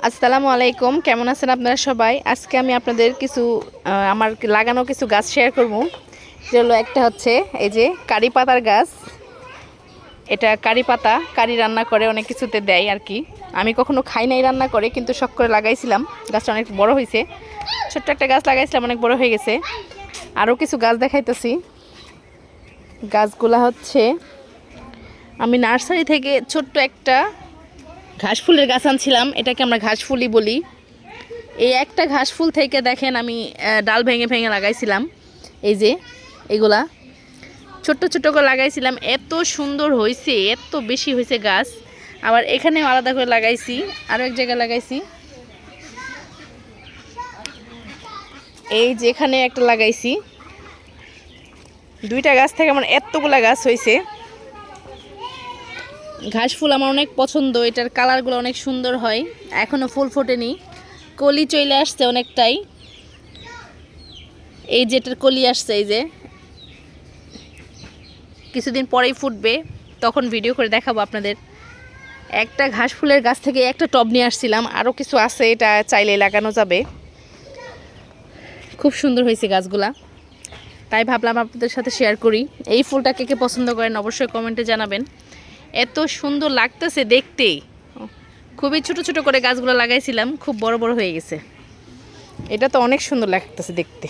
আসসালামু আলাইকুম, কেমন আছেন আপনারা সবাই? আজকে আমি আপনাদের কিছু আমার লাগানো কিছু গাছ শেয়ার করব। যেগুলো একটা হচ্ছে এই যে কারি পাতার গাছ। এটা কারি পাতা, কারি রান্না করে অনেক কিছুতে দেয় আর কি। আমি কখনো খাই নাই রান্না করে, কিন্তু শখ করে লাগাইছিলাম। গাছটা অনেক বড় হয়েছে। ছোট্ট একটা গাছ লাগাইছিলাম, অনেক বড় হয়ে গেছে। আরও কিছু গাছ দেখাইতেছি। গাছগুলা হচ্ছে আমি নার্সারি থেকে ছোট্ট একটা ঘাস ফুলের গাছ আনছিলাম। এটাকে আমরা ঘাস ফুলই বলি। এই একটা ঘাস ফুল থেকে দেখেন আমি ডাল ভেঙে ভেঙে লাগাইছিলাম। এই যে এগুলা ছোট্ট ছোট্ট করে লাগাইছিলাম, এত সুন্দর হয়েছে, এত বেশি হয়েছে গাছ। আবার এখানেও আলাদা করে লাগাইছি, আরও এক জায়গায় লাগাইছি। এই যে এখানে একটা লাগাইছি। দুইটা গাছ থেকে আমার এতগুলা গাছ হয়েছে। ঘাস ফুল আমার অনেক পছন্দ, এটার কালারগুলো অনেক সুন্দর হয়। এখনও ফুল ফোটেনি, কলি চলে আসছে অনেকটাই। এই যে এটার কলি আসছে, এই যে কিছুদিন পরেই ফুটবে, তখন ভিডিও করে দেখাবো আপনাদের। একটা ঘাস ফুলের গাছ থেকে একটা টব নিয়ে আসছিলাম, আরও কিছু আছে, এটা চাইলে লাগানো যাবে। খুব সুন্দর হয়েছে গাছগুলা, তাই ভাবলাম আপনাদের সাথে শেয়ার করি। এই ফুলটা কে কে পছন্দ করেন অবশ্যই কমেন্টে জানাবেন। এত সুন্দর লাগতেছে দেখতে। খুবই ছোট ছোট করে গাছগুলো লাগাইছিলাম, খুব বড় বড় হয়ে গেছে। এটা তো অনেক সুন্দর লাগতেছে দেখতে।